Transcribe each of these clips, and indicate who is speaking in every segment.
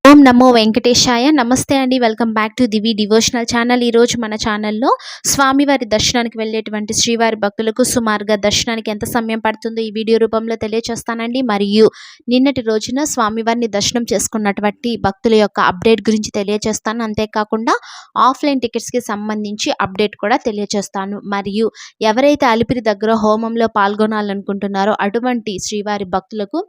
Speaker 1: ఓం నమో వెంకటేశాయ. నమస్తే అండి. Welcome back to Divi devotional channel. ఈరోజు మన ఛానల్లో స్వామివారి దర్శనానికి వెళ్ళేటువంటి శ్రీవారి భక్తులకు సుమారుగా దర్శనానికి ఎంత సమయం పడుతుందో ఈ వీడియో రూపంలో తెలియచేస్తానండి. మరియు నిన్నటి రోజున స్వామివారిని దర్శనం చేసుకున్నటువంటి భక్తుల యొక్క అప్డేట్ గురించి తెలియచేస్తాను. అంతేకాకుండా ఆఫ్లైన్ టికెట్స్కి సంబంధించి అప్డేట్ కూడా తెలియచేస్తాను. మరియు ఎవరైతే అలిపిరి దగ్గర హోమంలో పాల్గొనాలనుకుంటున్నారో అటువంటి శ్రీవారి భక్తులకు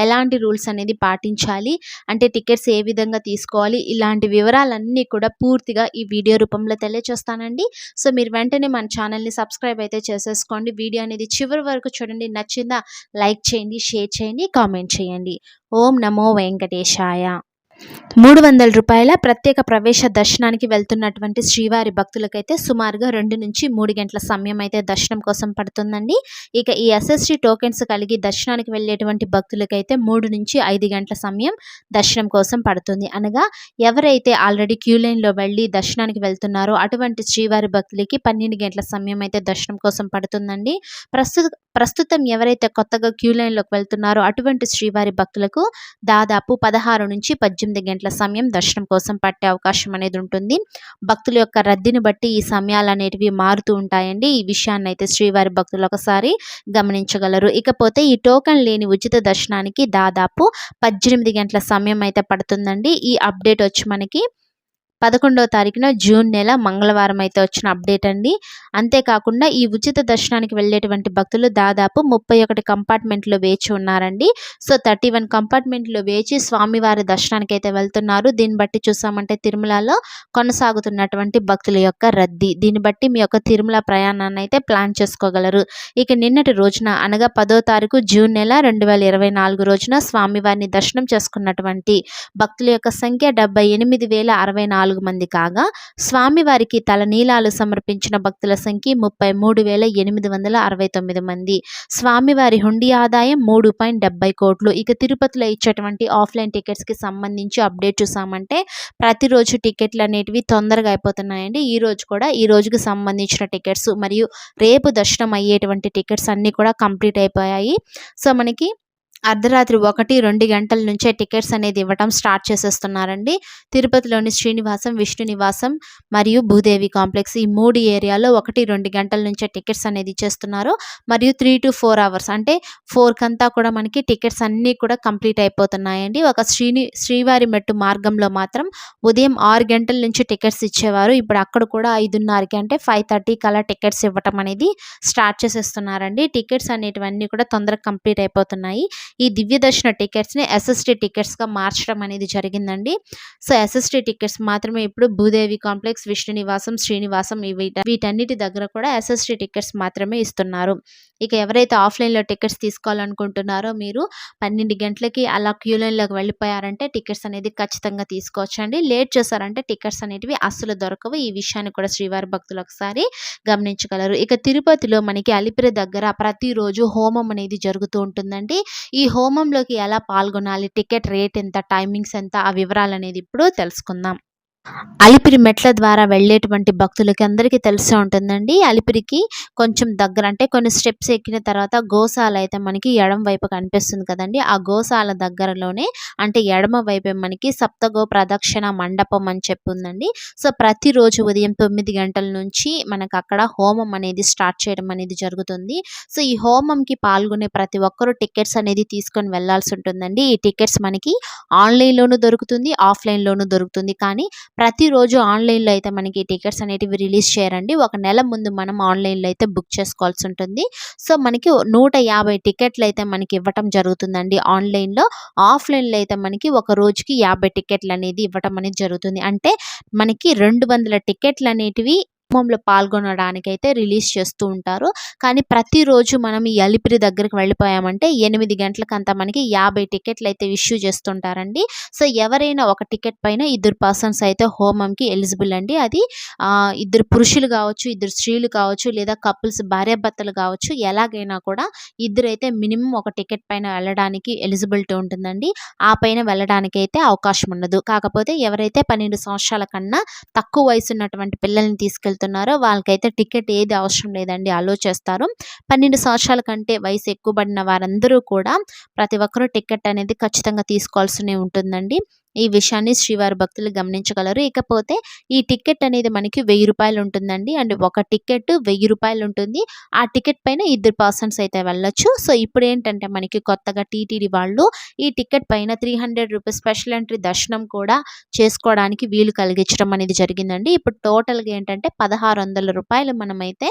Speaker 1: ఎలాంటి రూల్స్ అనేది పాటించాలి, అంటే టికెట్స్ ఏ విధంగా తీసుకోవాలి, ఇలాంటి వివరాలన్నీ కూడా పూర్తిగా ఈ వీడియో రూపంలో తెలియచేస్తానండి. సో మీరు వెంటనే మన ఛానల్ని సబ్స్క్రైబ్ అయితే చేసేసుకోండి. వీడియో అనేది చివరి వరకు చూడండి. నచ్చిందా లైక్ చేయండి, షేర్ చేయండి, కామెంట్ చేయండి. ఓం నమో వెంకటేశాయ. 300 రూపాయల ప్రత్యేక ప్రవేశ దర్శనానికి వెళ్తున్నటువంటి శ్రీవారి భక్తులకైతే సుమారుగా 2 నుంచి 3 గంటల సమయం అయితే దర్శనం కోసం పడుతుందండి. ఇక ఈ ఎస్ఎస్టీ టోకెన్స్ కలిగి దర్శనానికి వెళ్ళేటువంటి భక్తులకైతే 3 నుంచి 5 గంటల సమయం దర్శనం కోసం పడుతుంది. అనగా ఎవరైతే ఆల్రెడీ క్యూ లైన్లో వెళ్ళి దర్శనానికి వెళ్తున్నారో అటువంటి శ్రీవారి భక్తులకి 12 గంటల సమయం అయితే దర్శనం కోసం పడుతుందండి. ప్రస్తుతం ఎవరైతే కొత్తగా క్యూ లైన్లోకి వెళ్తున్నారో అటువంటి శ్రీవారి భక్తులకు దాదాపు 16 నుంచి 18 గంటల సమయం దర్శనం కోసం పట్టే అవకాశం అనేది ఉంటుంది. భక్తుల యొక్క రద్దీని బట్టి ఈ సమయాలు అనేటివి మారుతూ ఉంటాయండి. ఈ విషయాన్ని అయితే శ్రీవారి భక్తులు ఒకసారి గమనించగలరు. ఇకపోతే ఈ టోకెన్ లేని ఉచిత దర్శనానికి దాదాపు 18 గంటల సమయం అయితే పడుతుందండి. ఈ అప్డేట్ వచ్చి మనకి 11వ తారీఖున జూన్ నెల మంగళవారం అయితే వచ్చిన అప్డేట్ అండి. అంతేకాకుండా ఈ ఉచిత దర్శనానికి వెళ్ళేటువంటి భక్తులు దాదాపు 31 కంపార్ట్మెంట్లో వేచి ఉన్నారండి. సో 31 కంపార్ట్మెంట్లో వేచి స్వామివారి దర్శనానికి అయితే వెళ్తున్నారు. దీన్ని బట్టి చూసామంటే తిరుమలలో కొనసాగుతున్నటువంటి భక్తుల యొక్క రద్దీ, దీన్ని బట్టి మీ యొక్క తిరుమల ప్రయాణాన్ని అయితే ప్లాన్ చేసుకోగలరు. ఇక నిన్నటి రోజున అనగా 10వ తారీఖు జూన్ నెల 2024 రోజున స్వామివారిని దర్శనం చేసుకున్నటువంటి భక్తుల యొక్క సంఖ్య 78,064 మంది కాగా స్వామివారికి తలనీలాలు సమర్పించిన భక్తుల సంఖ్య 33,869 మంది. స్వామివారి హుండీ ఆదాయం 3.70 కోట్లు. ఇక తిరుపతిలో ఇచ్చేటువంటి ఆఫ్లైన్ టికెట్స్కి సంబంధించి అప్డేట్ చూసామంటే ప్రతిరోజు టికెట్లు అనేటివి తొందరగా అయిపోతున్నాయండి. ఈ రోజుకి సంబంధించిన టికెట్స్ మరియు రేపు దర్శనం అయ్యేటువంటి టికెట్స్ అన్నీ కూడా కంప్లీట్ అయిపోయాయి. సో మనకి అర్ధరాత్రి 1-2 గంటల నుంచే టికెట్స్ అనేది ఇవ్వటం స్టార్ట్ చేసేస్తున్నారండి. తిరుపతిలోని శ్రీనివాసం, విష్ణు నివాసం మరియు భూదేవి కాంప్లెక్స్ ఈ 3 ఏరియాలో 1-2 గంటల నుంచే టికెట్స్ అనేది ఇచ్చేస్తున్నారు. మరియు 3 to 4 అవర్స్ అంటే 4 కంతా కూడా మనకి టికెట్స్ అన్నీ కూడా కంప్లీట్ అయిపోతున్నాయండి. ఒక శ్రీవారి మెట్టు మార్గంలో మాత్రం ఉదయం 6 గంటల నుంచి టికెట్స్ ఇచ్చేవారు. ఇప్పుడు అక్కడ కూడా 5:30కి అంటే 5:30 కల్లా టికెట్స్ ఇవ్వటం అనేది స్టార్ట్ చేసేస్తున్నారండి. టికెట్స్ అనేటివన్నీ కూడా తొందరగా కంప్లీట్ అయిపోతున్నాయి. ఈ దివ్య దర్శన టికెట్స్ని ఎస్ఎస్టీ టికెట్స్గా మార్చడం అనేది జరిగిందండి. సో ఎస్ఎస్టీ టికెట్స్ మాత్రమే ఇప్పుడు భూదేవి కాంప్లెక్స్, విష్ణు నివాసం, శ్రీనివాసం వీటన్నిటి దగ్గర కూడా ఎస్ఎస్టీ టికెట్స్ మాత్రమే ఇస్తున్నారు. ఇక ఎవరైతే ఆఫ్లైన్లో టికెట్స్ తీసుకోవాలనుకుంటున్నారో మీరు 12 గంటలకి అలా క్యూ లైన్లోకి వెళ్ళిపోయారంటే టికెట్స్ అనేది ఖచ్చితంగా తీసుకోవచ్చండి. లేట్ చేశారంటే టికెట్స్ అనేటివి అస్సలు దొరకవు. ఈ విషయాన్ని కూడా శ్రీవారి భక్తులు ఒకసారి గమనించగలరు. ఇక తిరుపతిలో మనకి అలిపిరి దగ్గర ప్రతిరోజు హోమం అనేది జరుగుతూ ఉంటుందండి. ఈ హోమంలోకి ఎలా పాల్గొనాలి, టికెట్ రేట్ ఎంత, టైమింగ్స్ ఎంత, ఆ వివరాలు అనేది ఇప్పుడు తెలుసుకుందాం. అలిపిరి మెట్ల ద్వారా వెళ్ళేటువంటి భక్తులకి అందరికీ తెలిసే ఉంటుందండి. అలిపిరికి కొంచెం దగ్గర అంటే కొన్ని స్టెప్స్ ఎక్కిన తర్వాత గోశాల అయితే మనకి ఎడమ వైపు కనిపిస్తుంది కదండి. ఆ గోశాల దగ్గరలోనే అంటే ఎడమ వైపే మనకి సప్తగో ప్రదక్షిణ మండపం అని చెప్పి ఉందండి. సో ప్రతిరోజు ఉదయం 9 గంటల నుంచి మనకు అక్కడ హోమం అనేది స్టార్ట్ చేయడం అనేది జరుగుతుంది. సో ఈ హోమంకి పాల్గొనే ప్రతి ఒక్కరూ టికెట్స్ అనేది తీసుకొని వెళ్లాల్సి ఉంటుందండి. ఈ టికెట్స్ మనకి ఆన్లైన్లోనూ దొరుకుతుంది, ఆఫ్లైన్లోనూ దొరుకుతుంది. కానీ ప్రతిరోజు ఆన్లైన్లో అయితే మనకి టికెట్స్ అనేటివి రిలీజ్ చేయరండి. ఒక నెల ముందు మనం ఆన్లైన్లో అయితే బుక్ చేసుకోవాల్సి ఉంటుంది. సో మనకి 150 టికెట్లు అయితే మనకి ఇవ్వటం జరుగుతుందండి ఆన్లైన్లో. ఆఫ్లైన్లో అయితే మనకి ఒక రోజుకి 50 టికెట్లు అనేది ఇవ్వటం అనేది జరుగుతుంది. అంటే మనకి 200 టికెట్లు అనేటివి హోమంలో పాల్గొనడానికైతే రిలీజ్ చేస్తూ ఉంటారు. కానీ ప్రతిరోజు మనం ఈ అలిపిరి దగ్గరికి వెళ్ళిపోయామంటే 8 గంటలకంతా మనకి 50 టికెట్లు అయితే ఇష్యూ చేస్తుంటారండి. సో ఎవరైనా ఒక టికెట్ పైన 2 పర్సన్స్ అయితే హోమంకి ఎలిజిబుల్ అండి. అది 2 పురుషులు కావచ్చు, 2 స్త్రీలు కావచ్చు, లేదా కపుల్స్ భార్యాభర్తలు కావచ్చు, ఎలాగైనా కూడా 2 అయితే మినిమం ఒక టికెట్ పైన వెళ్ళడానికి ఎలిజిబిలిటీ ఉంటుందండి. ఆ పైన వెళ్ళడానికి అయితే అవకాశం ఉండదు. కాకపోతే ఎవరైతే 12 సంవత్సరాల కన్నా తక్కువ వయసు ఉన్నటువంటి పిల్లల్ని తీసుకెళ్తున్నారో వాళ్ళకైతే టికెట్ ఏది అవసరం లేదండి, అలో చేస్తారు. 12 సంవత్సరాల కంటే వయసు ఎక్కువ పడిన వారందరూ కూడా ప్రతి ఒక్కరూ టికెట్ అనేది ఖచ్చితంగా తీసుకోవాల్సి ఉంటుందండి. ఈ విషయాన్ని శ్రీవారి భక్తులు గమనించగలరు. ఇకపోతే ఈ టికెట్ అనేది మనకి ₹1000 ఉంటుందండి. అండ్ ఒక టికెట్ ₹1000 ఉంటుంది. ఆ టికెట్ పైన ఇద్దరు పర్సన్స్ అయితే వెళ్ళొచ్చు. సో ఇప్పుడేంటంటే మనకి కొత్తగా టీటీడీ వాళ్ళు ఈ టికెట్ పైన ₹300 స్పెషల్ ఎంట్రీ దర్శనం కూడా చేసుకోవడానికి వీలు కలిగించడం అనేది జరిగిందండి. ఇప్పుడు టోటల్‌గా ఏంటంటే ₹1600 మనమైతే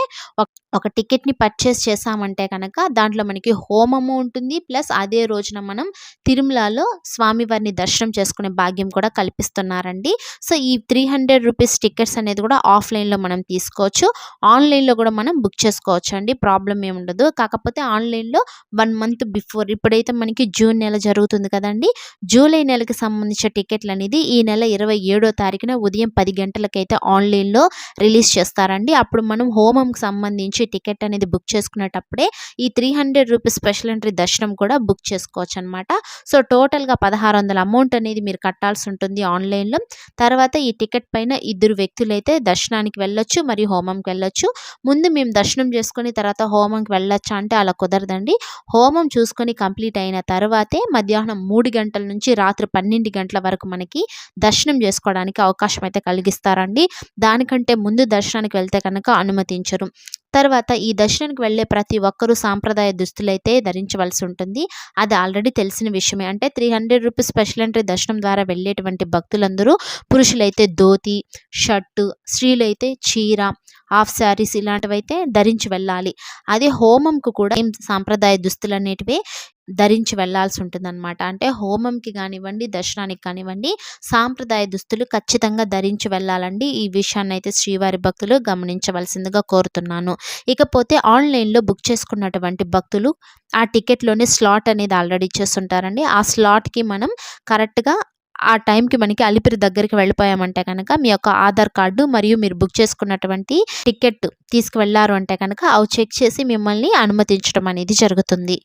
Speaker 1: ఒక టికెట్‌ని పర్చేస్ చేశామంటే కనుక దాంట్లో మనకి హోమము ఉంటుంది. ప్లస్ అదే రోజున మనం తిరుమలలో స్వామివారిని దర్శనం చేసుకునే భాగ్యం కూడా కల్పిస్తున్నారండి. సో ఈ ₹300 టికెట్స్ అనేది కూడా ఆఫ్‌లైన్‌లో మనం తీసుకోవచ్చు. ఆన్‌లైన్‌లో కూడా మనం బుక్ చేసుకోవచ్చండి. ప్రాబ్లమ్ ఏమి ఉండదు. కాకపోతే ఆన్‌లైన్‌లో 1 మంత్ బిఫోర్ ఇప్పుడైతే మనకి జూన్ నెల జరుగుతుంది కదండీ! జూలై నెలకి సంబంధించిన టికెట్లు అనేది ఈ నెల 27వ తారీఖున ఉదయం 10 గంటలకైతే ఆన్‌లైన్‌లో రిలీజ్ చేస్తారండి. అప్పుడు మనం హోమంకి సంబంధించి టికెట్ అనేది బుక్ చేసుకునేటప్పుడే ఈ ₹300 స్పెషల్ ఎంట్రీ దర్శనం కూడా బుక్ చేసుకోవచ్చనమాట. సో టోటల్‌గా 1600 అమౌంట్ అనేది మీరు కట్టాల్సి ఉంటుంది ఆన్‌లైన్‌లో. తర్వాత ఈ టికెట్ పైన ఇద్దరు వ్యక్తులైతే దర్శనానికి వెళ్ళొచ్చు మరియు హోమంకి వెళ్ళొచ్చు. ముందు మేము దర్శనం చేసుకొని తర్వాత హోమంకి వెళ్ళొచ్చా అంటే అలా కుదరదండి. హోమం చూసుకొని కంప్లీట్ అయిన తర్వాతే మధ్యాహ్నం 3 గంటల నుంచి రాత్రి 12 గంటల వరకు మనకి దర్శనం చేసుకోవడానికి అవకాశం అయితే కలిగిస్తారండి. దానికంటే ముందు దర్శనానికి వెళ్తే కనుక అనుమతించరు. తర్వాత ఈ దర్శనానికి వెళ్ళే ప్రతి ఒక్కరూ సాంప్రదాయ దుస్తులైతే ధరించవలసి ఉంటుంది. అది ఆల్రెడీ తెలిసిన విషయమే. అంటే ₹300 స్పెషల్ ఎంట్రీ దర్శనం ద్వారా వెళ్ళేటువంటి భక్తులందరూ పురుషులైతే ధోతి, షర్టు, స్త్రీలైతే చీర, హాఫ్ శారీస్ ఇలాంటివైతే ధరించి వెళ్ళాలి. అదే హోమంకు కూడా సాంప్రదాయ దుస్తులనేటివి ధరించి వెళ్ళాల్సి ఉంటుందన్నమాట. అంటే హోమంకి కానివ్వండి, దర్శనానికి కానివ్వండి సాంప్రదాయ దుస్తులు ఖచ్చితంగా ధరించి వెళ్ళాలండి. ఈ విషయాన్నైతే శ్రీవారి భక్తులు గమనించవలసిందిగా కోరుతున్నాను. ఇకపోతే ఆన్‌లైన్‌లో బుక్ చేసుకున్నటువంటి భక్తులు ఆ టికెట్‌లోనే స్లాట్ అనేది ఆల్రెడీ ఇచ్చేస్తుంటారండి. ఆ స్లాట్‌కి మనం కరెక్ట్‌గా ఆ టైంకి మనకి అలిపిరి దగ్గరికి వెళ్ళిపోయామంటే కనుక మీ యొక్క ఆధార్ కార్డు మరియు మీరు బుక్ చేసుకున్నటువంటి టికెట్ తీసుకువెళ్లారు అంటే కనుక అవి చెక్ చేసి మిమ్మల్ని అనుమతించడం అనేది జరుగుతుంది.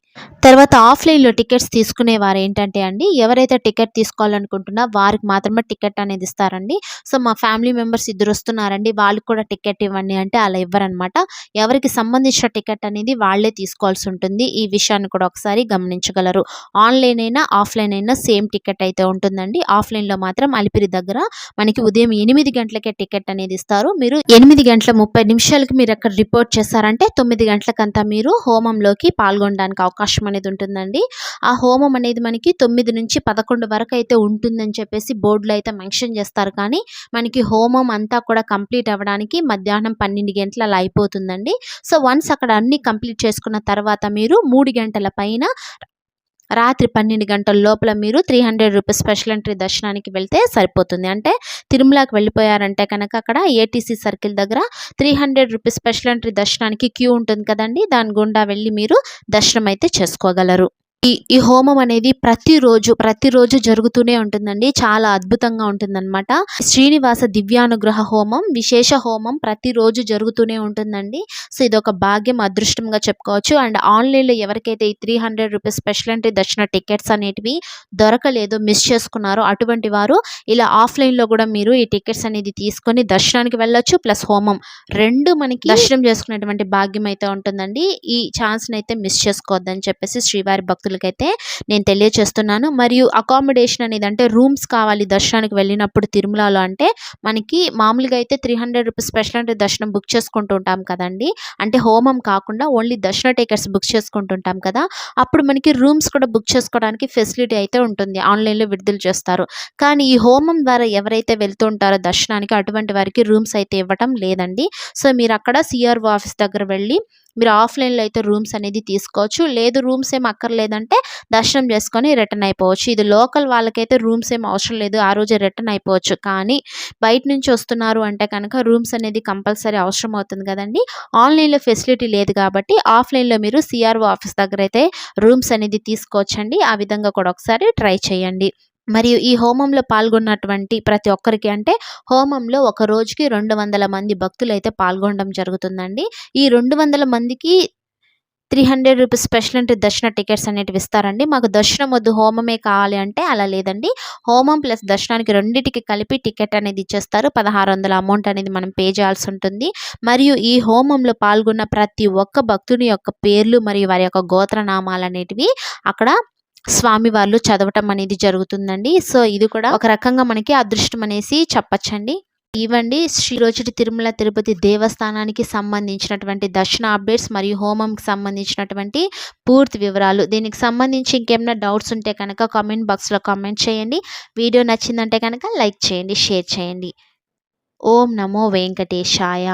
Speaker 1: తర్వాత ఆఫ్‌లైన్‌లో టికెట్స్ తీసుకునే వారు ఏంటంటే అండి, ఎవరైతే టికెట్ తీసుకోవాలనుకుంటున్నా వారికి మాత్రమే టికెట్ అనేది ఇస్తారండి. సో మా ఫ్యామిలీ మెంబర్స్ ఇద్దరు వస్తున్నారండి, వాళ్ళకి కూడా టికెట్ ఇవ్వండి అంటే అలా ఇవ్వరనమాట. ఎవరికి సంబంధించిన టికెట్ అనేది వాళ్ళే తీసుకోవాల్సి ఉంటుంది. ఈ విషయాన్ని కూడా ఒకసారి గమనించగలరు. ఆన్‌లైన్ అయినా, ఆఫ్‌లైన్ అయినా సేమ్ టికెట్ అయితే ఉంటుందండి. ఆఫ్‌లైన్‌లో మాత్రం అలిపిరి దగ్గర మనకి ఉదయం 8 గంటలకే టికెట్ అనేది ఇస్తారు. మీరు 8:30 నిమిషాలకి మీరు అక్కడ రిపోర్ట్ చేశారంటే 9 గంటలకంతా మీరు హోమంలోకి పాల్గొనడానికి అవకాశం అనేది ఉంటుందండి. ఆ హోమం అనేది మనకి 9 నుంచి 11 వరకు అయితే ఉంటుందని చెప్పేసి బోర్డులో అయితే మెన్షన్ చేస్తారు. కానీ మనకి హోమం అంతా కూడా కంప్లీట్ అవ్వడానికి మధ్యాహ్నం 12 గంటలు అలా అయిపోతుందండి. సో వన్స్ అక్కడ అన్నీ కంప్లీట్ చేసుకున్న తర్వాత మీరు 3 గంటల పైన రాత్రి 12 గంటల లోపల మీరు ₹300 స్పెషల్ ఎంట్రీ దర్శనానికి వెళ్తే సరిపోతుంది. అంటే తిరుమలకి వెళ్ళిపోయారంటే కనుక అక్కడ ఏటీసీ సర్కిల్ దగ్గర ₹300 స్పెషల్ ఎంట్రీ దర్శనానికి క్యూ ఉంటుంది కదండీ! దాని గుండా వెళ్ళి మీరు దర్శనం అయితే చేసుకోగలరు. ఈ హోమం అనేది ప్రతిరోజు జరుగుతూనే ఉంటుందండి. చాలా అద్భుతంగా ఉంటుందన్నమాట. శ్రీనివాస దివ్యానుగ్రహ హోమం, విశేష హోమం ప్రతిరోజు జరుగుతూనే ఉంటుందండి. సో ఇదొక భాగ్యం, అదృష్టంగా చెప్పుకోవచ్చు. అండ్ ఆన్‌లైన్‌లో ఎవరికైతే ఈ ₹300 స్పెషల్ ఎంట్రీ దర్శన టికెట్స్ అనేటివి దొరకలేదో, మిస్ చేసుకున్నారో అటువంటి వారు ఇలా ఆఫ్‌లైన్‌లో కూడా మీరు ఈ టికెట్స్ అనేది తీసుకొని దర్శనానికి వెళ్ళొచ్చు. ప్లస్ హోమం 2 మనకి దర్శనం చేసుకునేటువంటి భాగ్యం అయితే ఉంటుందండి. ఈ ఛాన్స్‌ని అయితే మిస్ చేసుకోవద్దని చెప్పేసి శ్రీవారి భక్తులకైతే నేను తెలియజేస్తున్నాను. మరియు అకామిడేషన్ అనేది అంటే రూమ్స్ కావాలి దర్శనానికి వెళ్ళినప్పుడు తిరుమలలో అంటే మనకి మామూలుగా అయితే ₹300 స్పెషల్ ఎంట్రీ దర్శనం బుక్ చేసుకుంటూ ఉంటాం కదండీ! అంటే హోమం కాకుండా ఓన్లీ దర్శన టికెట్స్ బుక్ చేసుకుంటుంటాం కదా! అప్పుడు మనకి రూమ్స్ కూడా బుక్ చేసుకోవడానికి ఫెసిలిటీ అయితే ఉంటుంది. ఆన్‌లైన్‌లో విడుదల చేస్తారు. కానీ ఈ హోమం ద్వారా ఎవరైతే వెళ్తూ ఉంటారో దర్శనానికి అటువంటి వారికి రూమ్స్ అయితే ఇవ్వటం లేదండి. సో మీరు అక్కడ సీఆర్ఓ ఆఫీస్ దగ్గర వెళ్ళి మీరు ఆఫ్‌లైన్‌లో అయితే రూమ్స్ అనేది తీసుకోవచ్చు. లేదు రూమ్స్ ఏమి అక్కర్లేదంటే దర్శనం చేసుకొని రిటర్న్ అయిపోవచ్చు. ఇది లోకల్ వాళ్ళకైతే రూమ్స్ ఏమి అవసరం లేదు. ఆ రోజే రిటర్న్ అయిపోవచ్చు. కానీ బయట నుంచి వస్తున్నారు అంటే కనుక రూమ్స్ అనేది కంపల్సరీ అవసరం అవుతుంది కదండీ! ఆన్‌లైన్‌లో ఫెసిలిటీ లేదు కాబట్టి ఆఫ్‌లైన్‌లో మీరు సీఆర్ఓ ఆఫీస్ దగ్గర అయితే రూమ్స్ అనేది తీసుకోవచ్చండి. ఆ విధంగా కూడా ఒకసారి ట్రై చేయండి. మరియు ఈ హోమంలో పాల్గొన్నటువంటి ప్రతి ఒక్కరికి అంటే హోమంలో ఒక రోజుకి 200 మంది భక్తులైతే పాల్గొనడం జరుగుతుందండి. ఈ 200 మందికి ₹300 స్పెషల్ ఎంట్రీ దర్శన టికెట్స్ అనేటివి ఇస్తారండి. మాకు దర్శనం వద్దు హోమమే కావాలి అంటే అలా లేదండి. హోమం ప్లస్ దర్శనానికి రెండిటికి కలిపి టికెట్ అనేది ఇచ్చేస్తారు. 1600 అమౌంట్ అనేది మనం పే చేయాల్సి ఉంటుంది. మరియు ఈ హోమంలో పాల్గొన్న ప్రతి ఒక్క భక్తుని యొక్క పేర్లు మరియు వారి యొక్క గోత్రనామాలు అనేటివి అక్కడ స్వామివార్లు చదవటం అనేది జరుగుతుందండి. సో, ఇది కూడా ఒక రకంగా మనకి అదృష్టం అనేసి చెప్పచ్చండి. ఇవండి శ్రీ రోజుటి తిరుమల తిరుపతి దేవస్థానానికి సంబంధించినటువంటి దర్శన అప్డేట్స్ మరియు హోమంకి సంబంధించినటువంటి పూర్తి వివరాలు. దీనికి సంబంధించి ఇంకేమైనా డౌట్స్ ఉంటే కనుక కామెంట్ బాక్స్‌లో కామెంట్ చేయండి. వీడియో నచ్చిందంటే కనుక లైక్ చేయండి, షేర్ చేయండి. ఓం నమో వెంకటేశాయ.